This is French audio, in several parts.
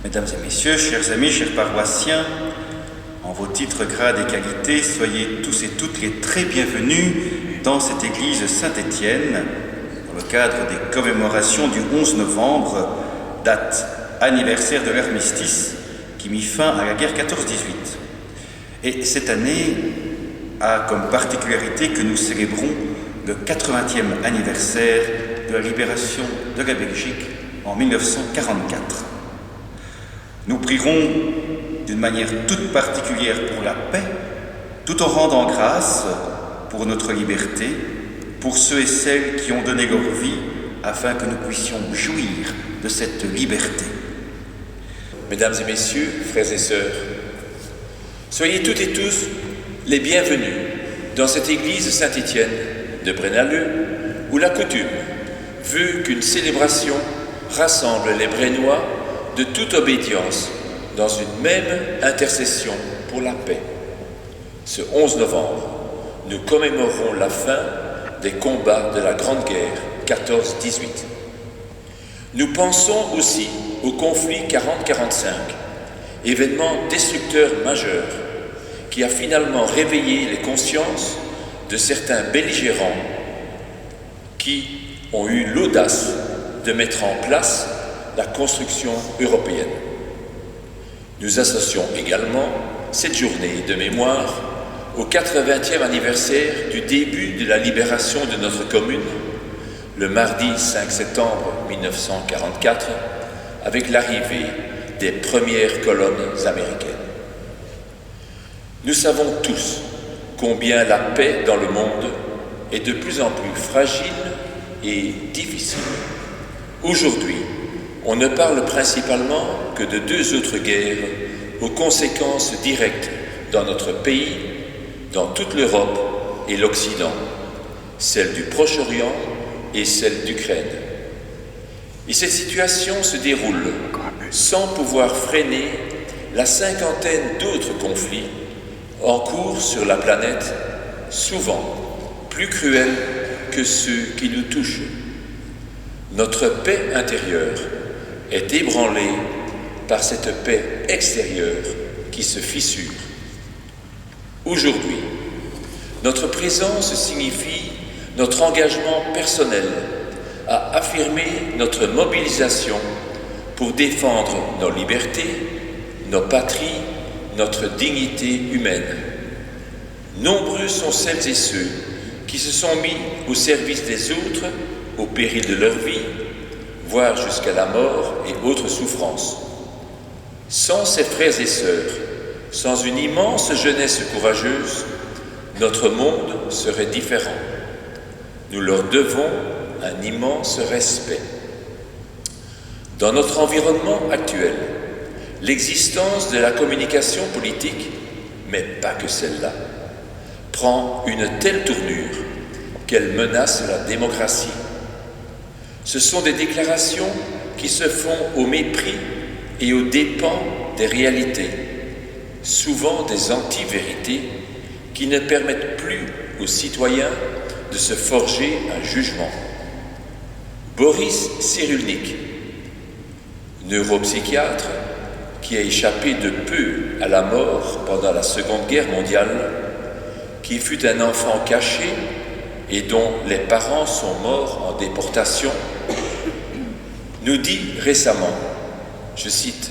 Mesdames et messieurs, chers amis, chers paroissiens, en vos titres, grades et qualités, soyez tous et toutes les très bienvenus dans cette église Saint-Étienne, dans le cadre des commémorations du 11 novembre, date anniversaire de l'armistice qui mit fin à la guerre 14-18. Et cette année a comme particularité que nous célébrons le 80e anniversaire de la libération de la Belgique en 1944. Nous prierons d'une manière toute particulière pour la paix, tout en rendant grâce pour notre liberté, pour ceux et celles qui ont donné leur vie afin que nous puissions jouir de cette liberté. Mesdames et messieurs, frères et sœurs, soyez toutes et tous les bienvenus dans cette église Saint-Étienne de Braine-l'Alleud, où la coutume veut qu'une célébration rassemble les Brennois de toute obédience dans une même intercession pour la paix. Ce 11 novembre, nous commémorons la fin des combats de la Grande Guerre 14-18. Nous pensons aussi au conflit 40-45, événement destructeur majeur qui a finalement réveillé les consciences de certains belligérants qui ont eu l'audace de mettre en place la construction européenne. Nous associons également cette journée de mémoire au 80e anniversaire du début de la libération de notre commune, le mardi 5 septembre 1944, avec l'arrivée des premières colonnes américaines. Nous savons tous combien la paix dans le monde est de plus en plus fragile et difficile. Aujourd'hui, on ne parle principalement que de deux autres guerres aux conséquences directes dans notre pays, dans toute l'Europe et l'Occident, celle du Proche-Orient et celle d'Ukraine. Et cette situation se déroule sans pouvoir freiner la cinquantaine d'autres conflits en cours sur la planète, souvent plus cruels que ceux qui nous touchent. Notre paix intérieure est ébranlée par cette paix extérieure qui se fissure. Aujourd'hui, notre présence signifie notre engagement personnel à affirmer notre mobilisation pour défendre nos libertés, nos patries, notre dignité humaine. Nombreux sont celles et ceux qui se sont mis au service des autres au péril de leur vie, voire jusqu'à la mort et autres souffrances. Sans ces frères et sœurs, sans une immense jeunesse courageuse, notre monde serait différent. Nous leur devons un immense respect. Dans notre environnement actuel, l'existence de la communication politique, mais pas que celle-là, prend une telle tournure qu'elle menace la démocratie. Ce sont des déclarations qui se font au mépris et aux dépens des réalités, souvent des anti-vérités qui ne permettent plus aux citoyens de se forger un jugement. Boris Cyrulnik, neuropsychiatre qui a échappé de peu à la mort pendant la Seconde Guerre mondiale, qui fut un enfant caché et dont les parents sont morts en déportation, nous dit récemment, je cite,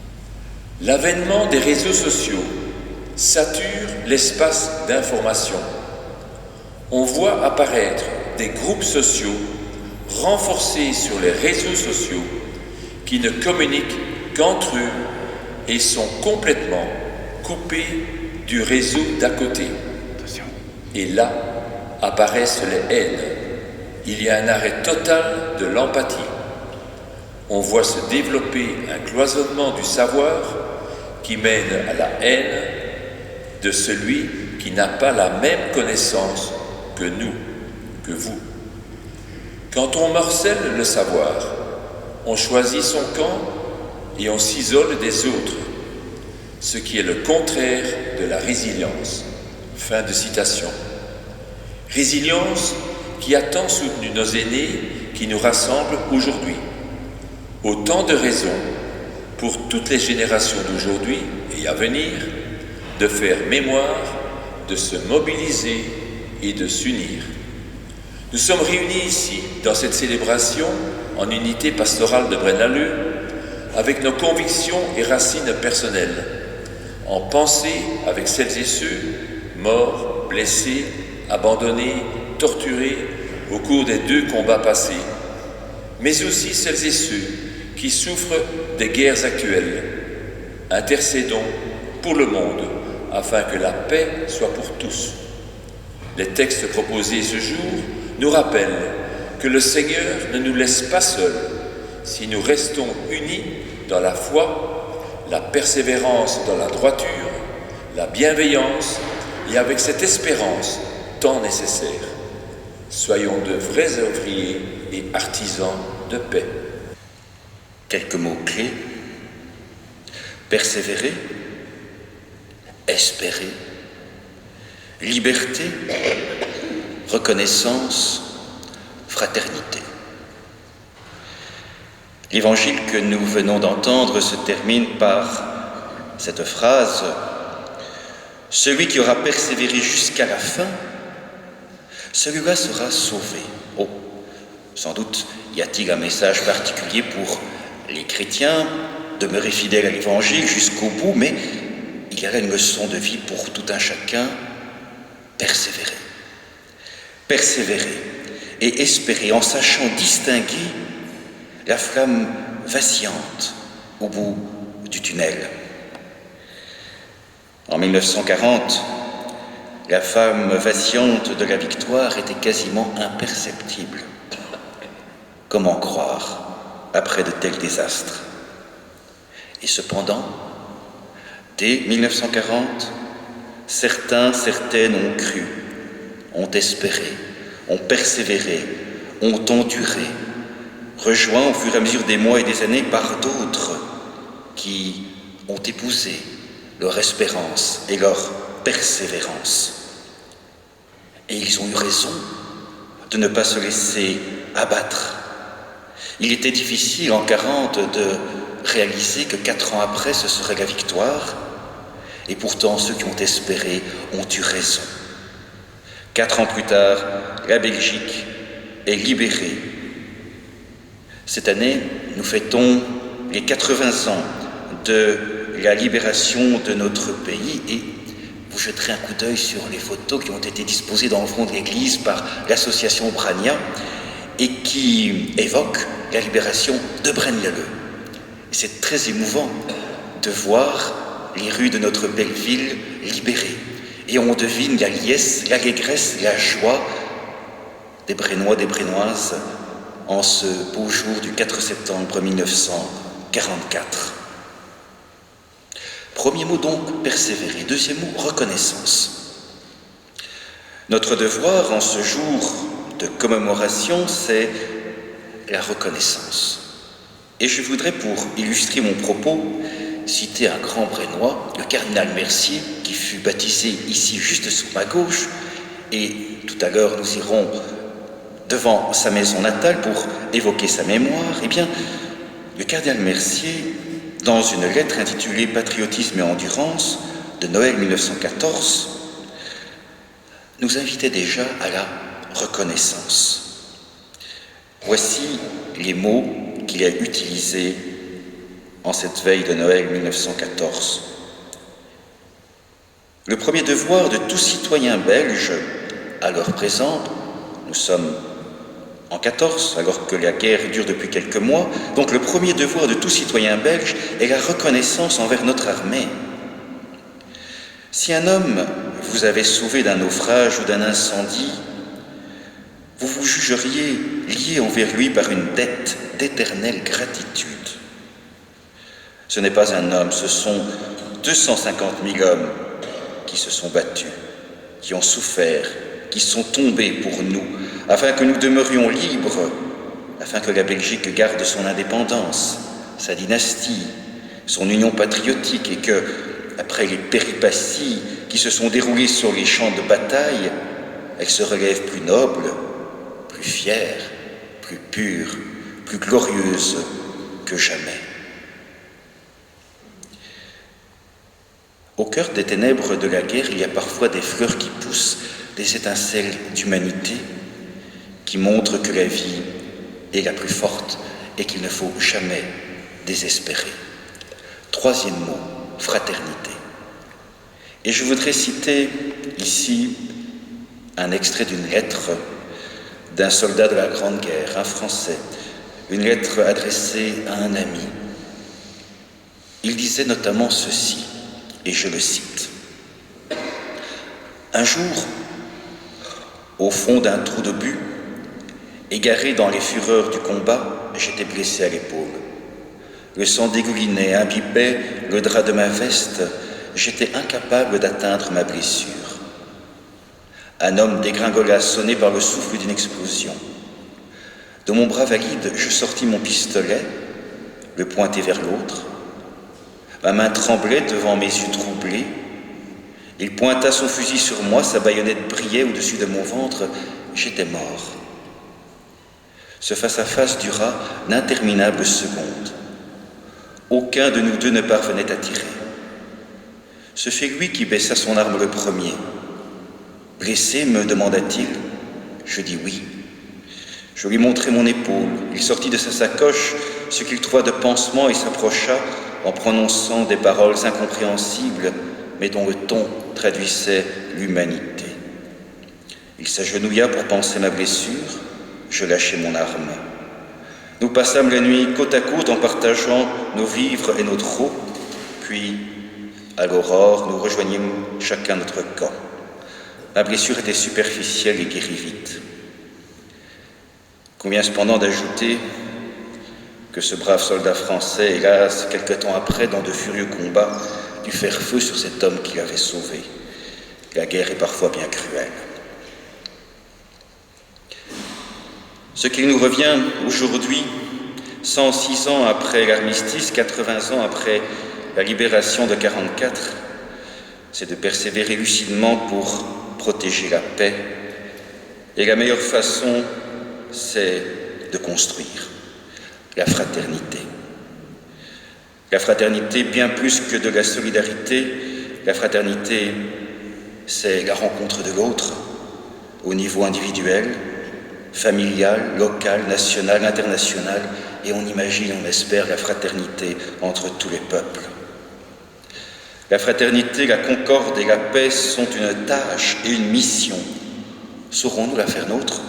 « L'avènement des réseaux sociaux sature l'espace d'information. On voit apparaître des groupes sociaux renforcés sur les réseaux sociaux qui ne communiquent qu'entre eux et sont complètement coupés du réseau d'à côté. Et là apparaissent les haines. Il y a un arrêt total de l'empathie. On voit se développer un cloisonnement du savoir qui mène à la haine de celui qui n'a pas la même connaissance que nous, que vous. Quand on morcelle le savoir, on choisit son camp et on s'isole des autres, ce qui est le contraire de la résilience. » Fin de citation. Résilience qui a tant soutenu nos aînés qui nous rassemblent aujourd'hui. Autant de raisons pour toutes les générations d'aujourd'hui et à venir, de faire mémoire, de se mobiliser et de s'unir. Nous sommes réunis ici, dans cette célébration, en unité pastorale de Braine-l'Alleud, avec nos convictions et racines personnelles, en pensée avec celles et ceux morts, blessés, abandonnés, torturés au cours des 2 combats passés, mais aussi celles et ceux qui souffrent des guerres actuelles. Intercédons pour le monde afin que la paix soit pour tous. Les textes proposés ce jour nous rappellent que le Seigneur ne nous laisse pas seuls si nous restons unis dans la foi, la persévérance dans la droiture, la bienveillance et avec cette espérance tant nécessaire. Soyons de vrais ouvriers et artisans de paix. Quelques mots-clés: persévérer, espérer, liberté, reconnaissance, fraternité. L'évangile que nous venons d'entendre se termine par cette phrase: « Celui qui aura persévéré jusqu'à la fin, celui-là sera sauvé. » Oh, sans doute y a-t-il un message particulier pour les chrétiens, demeurer fidèles à l'évangile jusqu'au bout, mais il y a là une leçon de vie pour tout un chacun: persévérer. Persévérer et espérer en sachant distinguer la flamme vacillante au bout du tunnel. En 1940, la flamme vacillante de la victoire était quasiment imperceptible. Comment croire après de tels désastres? Et cependant, dès 1940, certaines ont cru, ont espéré, ont persévéré, ont enduré, rejoints au fur et à mesure des mois et des années par d'autres qui ont épousé leur espérance et leur persévérance. Et ils ont eu raison de ne pas se laisser abattre. Il était difficile en 40 de réaliser que 4 ans après, ce serait la victoire, et pourtant ceux qui ont espéré ont eu raison. 4 ans plus tard, la Belgique est libérée. Cette année, nous fêtons les 80 ans de la libération de notre pays et vous jeterez un coup d'œil sur les photos qui ont été disposées dans le fond de l'église par l'association Brania et qui évoquent la libération de Braine-l'Alleud. C'est très émouvant de voir les rues de notre belle ville libérées et on devine la liesse, l'allégresse, la joie des Brennois, des Brennoises en ce beau jour du 4 septembre 1944. Premier mot donc, persévérer. Deuxième mot, reconnaissance. Notre devoir en ce jour de commémoration, c'est la reconnaissance. Et je voudrais, pour illustrer mon propos, citer un grand Brennois, le cardinal Mercier, qui fut baptisé ici juste sur ma gauche, et tout à l'heure nous irons devant sa maison natale pour évoquer sa mémoire. Eh bien, le cardinal Mercier, dans une lettre intitulée « Patriotisme et endurance » de Noël 1914, nous invitait déjà à la reconnaissance. Voici les mots qu'il a utilisés en cette veille de Noël 1914. Le premier devoir de tout citoyen belge, à l'heure présente, nous sommes en 14, alors que la guerre dure depuis quelques mois, donc le premier devoir de tout citoyen belge est la reconnaissance envers notre armée. Si un homme vous avait sauvé d'un naufrage ou d'un incendie, vous vous jugeriez lié envers lui par une dette d'éternelle gratitude. Ce n'est pas un homme, ce sont 250 000 hommes qui se sont battus, qui ont souffert, qui sont tombés pour nous, afin que nous demeurions libres, afin que la Belgique garde son indépendance, sa dynastie, son union patriotique, et que, après les péripéties qui se sont déroulées sur les champs de bataille, elle se relève plus noble, plus fière, plus pure, plus glorieuse que jamais. Au cœur des ténèbres de la guerre, il y a parfois des fleurs qui poussent, des étincelles d'humanité qui montrent que la vie est la plus forte et qu'il ne faut jamais désespérer. Troisième mot, fraternité. Et je voudrais citer ici un extrait d'une lettre d'un soldat de la Grande Guerre, un Français, une lettre adressée à un ami. Il disait notamment ceci, et je le cite. Un jour, au fond d'un trou de but, égaré dans les fureurs du combat, j'étais blessé à l'épaule. Le sang dégoulinait, imbibait le drap de ma veste, j'étais incapable d'atteindre ma blessure. Un homme dégringola, sonné par le souffle d'une explosion. De mon bras valide, je sortis mon pistolet, le pointai vers l'autre. Ma main tremblait devant mes yeux troublés. Il pointa son fusil sur moi, sa baïonnette brillait au-dessus de mon ventre. J'étais mort. Ce face-à-face dura d'interminables secondes. Aucun de nous deux ne parvenait à tirer. Ce fut lui qui baissa son arme le premier. Blessé, me demanda-t-il. Je dis oui. Je lui montrai mon épaule. Il sortit de sa sacoche ce qu'il trouva de pansement et s'approcha en prononçant des paroles incompréhensibles, mais dont le ton traduisait l'humanité. Il s'agenouilla pour panser ma blessure. Je lâchai mon arme. Nous passâmes la nuit côte à côte en partageant nos vivres et nos trous. Puis, à l'aurore, nous rejoignîmes chacun notre camp. Ma blessure était superficielle et guérit vite. Convient cependant d'ajouter que ce brave soldat français, hélas, quelque temps après, dans de furieux combats, dut faire feu sur cet homme qui l'avait sauvé. La guerre est parfois bien cruelle. Ce qui nous revient aujourd'hui, 106 ans après l'armistice, 80 ans après la libération de 1944, c'est de persévérer lucidement pour protéger la paix. Et la meilleure façon, c'est de construire la fraternité. La fraternité, bien plus que de la solidarité, la fraternité, c'est la rencontre de l'autre au niveau individuel, familial, local, national, international, et on imagine, on espère, la fraternité entre tous les peuples. La fraternité, la concorde et la paix sont une tâche et une mission. Saurons-nous la faire nôtre ?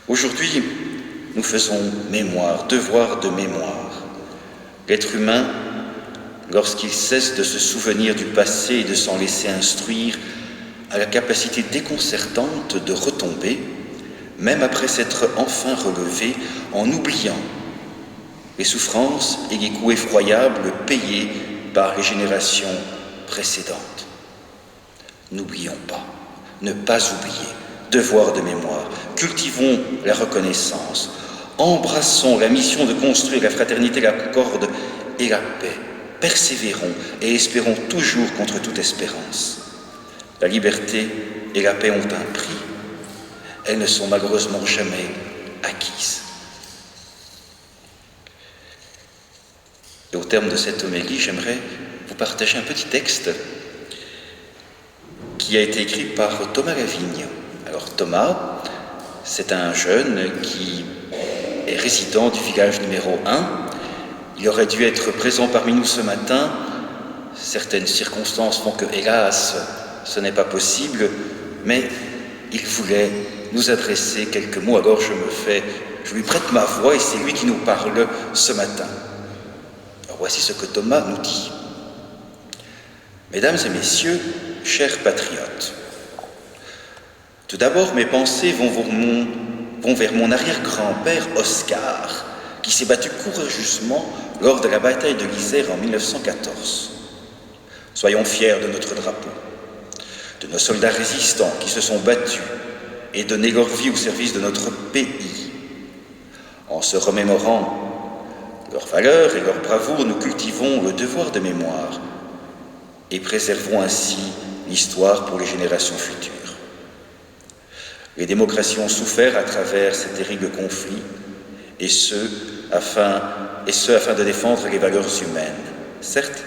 Aujourd'hui, nous faisons mémoire, devoir de mémoire. L'être humain, lorsqu'il cesse de se souvenir du passé et de s'en laisser instruire, a la capacité déconcertante de retomber, même après s'être enfin relevé, en oubliant les souffrances et les coups effroyables payés par les générations précédentes. N'oublions pas, ne pas oublier, devoir de mémoire, cultivons la reconnaissance, embrassons la mission de construire la fraternité, la concorde et la paix, persévérons et espérons toujours contre toute espérance. La liberté et la paix ont un prix, elles ne sont malheureusement jamais acquises. Et au terme de cette homélie, j'aimerais vous partager un petit texte qui a été écrit par Thomas Lavigne. Alors Thomas, c'est un jeune qui est résident du village numéro 1. Il aurait dû être présent parmi nous ce matin. Certaines circonstances font que, hélas, ce n'est pas possible, mais il voulait nous adresser quelques mots. Alors je lui prête ma voix et c'est lui qui nous parle ce matin. Alors voici ce que Thomas nous dit. Mesdames et messieurs, chers patriotes, tout d'abord mes pensées vont vers mon arrière-grand-père Oscar, qui s'est battu courageusement lors de la bataille de l'Isère en 1914. Soyons fiers de notre drapeau, de nos soldats résistants qui se sont battus et donné leur vie au service de notre pays. En se remémorant leurs valeurs et leur bravoure, nous cultivons le devoir de mémoire et préservons ainsi l'histoire pour les générations futures. Les démocraties ont souffert à travers ces terribles conflits, et ce afin de défendre les valeurs humaines. Certes,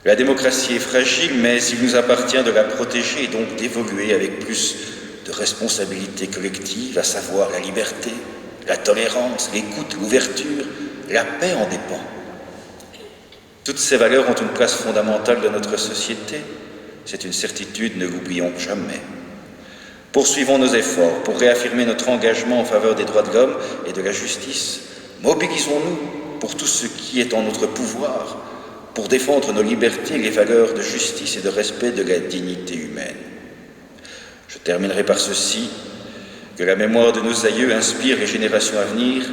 La démocratie est fragile, mais il nous appartient de la protéger et donc d'évoluer avec plus de responsabilité collective, à savoir la liberté, la tolérance, l'écoute, l'ouverture, la paix en dépend. Toutes ces valeurs ont une place fondamentale dans notre société. C'est une certitude, ne l'oublions jamais. Poursuivons nos efforts pour réaffirmer notre engagement en faveur des droits de l'homme et de la justice. Mobilisons-nous pour tout ce qui est en notre pouvoir, pour défendre nos libertés et les valeurs de justice et de respect de la dignité humaine. Je terminerai par ceci, que la mémoire de nos aïeux inspire les générations à venir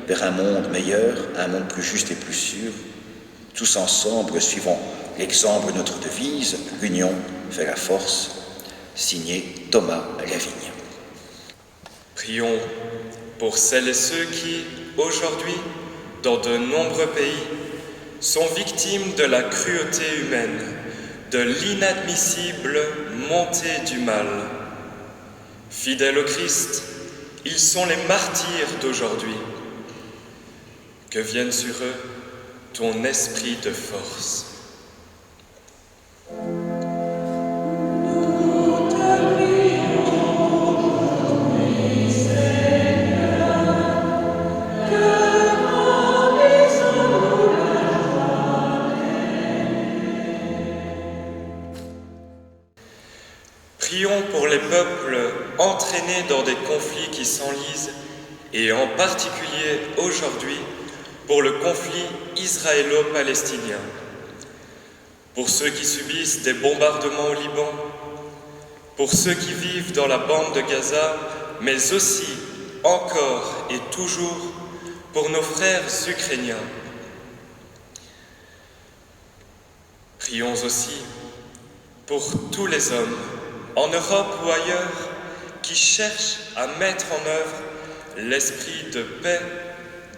vers un monde meilleur, un monde plus juste et plus sûr. Tous ensemble, suivons l'exemple de notre devise, l'union fait la force, signé Thomas Lavigne. Prions pour celles et ceux qui, aujourd'hui, dans de nombreux pays, sont victimes de la cruauté humaine, de l'inadmissible montée du mal. Fidèles au Christ, ils sont les martyrs d'aujourd'hui. Que vienne sur eux ton esprit de force. Prions pour les peuples entraînés dans des conflits qui s'enlisent, et en particulier aujourd'hui pour le conflit israélo-palestinien, pour ceux qui subissent des bombardements au Liban, pour ceux qui vivent dans la bande de Gaza, mais aussi, encore et toujours, pour nos frères ukrainiens. Prions aussi pour tous les hommes, en Europe ou ailleurs, qui cherchent à mettre en œuvre l'esprit de paix,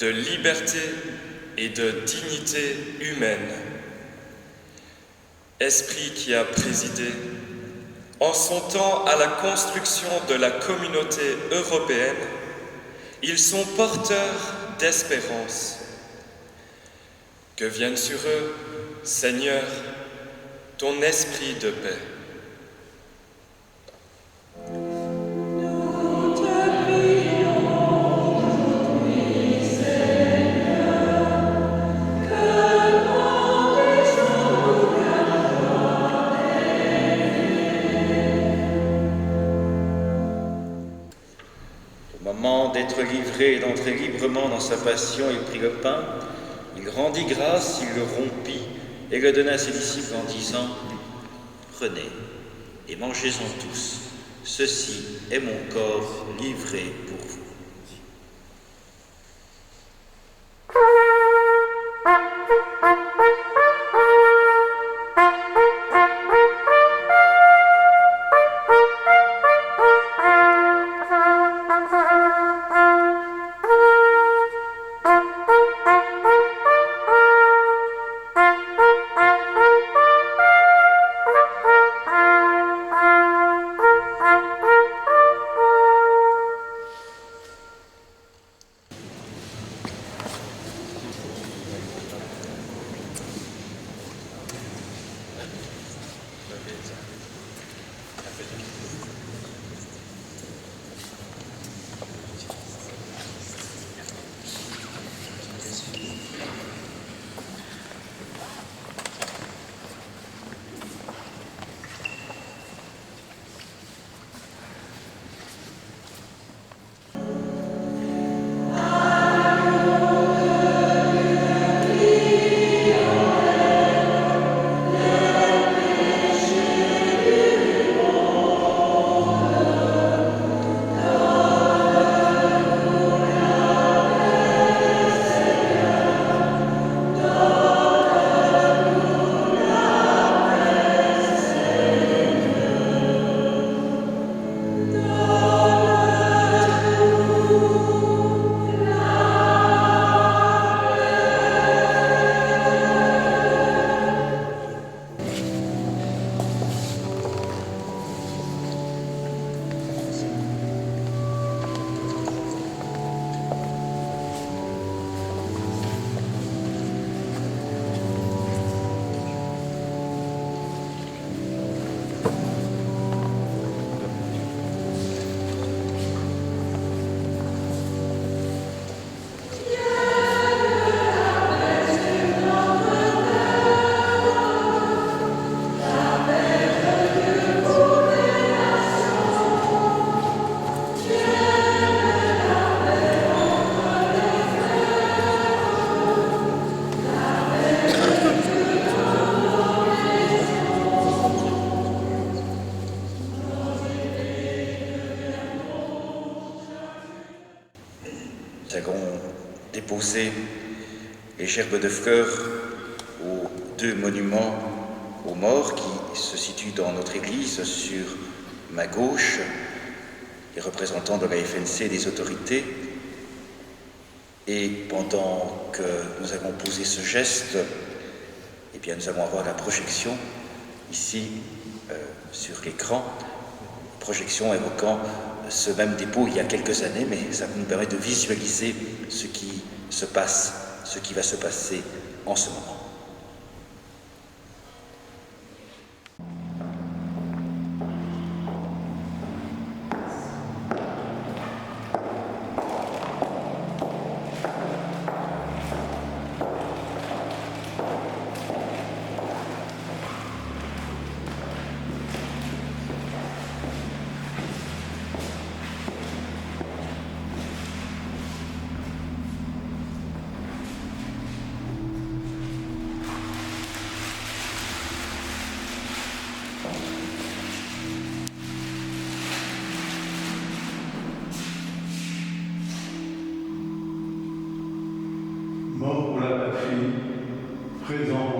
de liberté et de dignité humaine. Esprit qui a présidé en son temps à la construction de la communauté européenne, ils sont porteurs d'espérance. Que vienne sur eux, Seigneur, ton esprit de paix. D'être livré et d'entrer librement dans sa passion, il prit le pain, il rendit grâce, il le rompit et le donna à ses disciples en disant « Prenez et mangez-en tous, ceci est mon corps livré pour vous. » déposer les gerbes de fleurs aux 2 monuments aux morts qui se situent dans notre église sur ma gauche, les représentants de la FNC et des autorités. Et pendant que nous allons poser ce geste, eh bien, nous allons avoir la projection ici sur l'écran, projection évoquant ce même dépôt il y a quelques années, mais ça nous permet de visualiser ce qui se passe, ce qui va se passer en ce moment. Mort pour la patrie, présent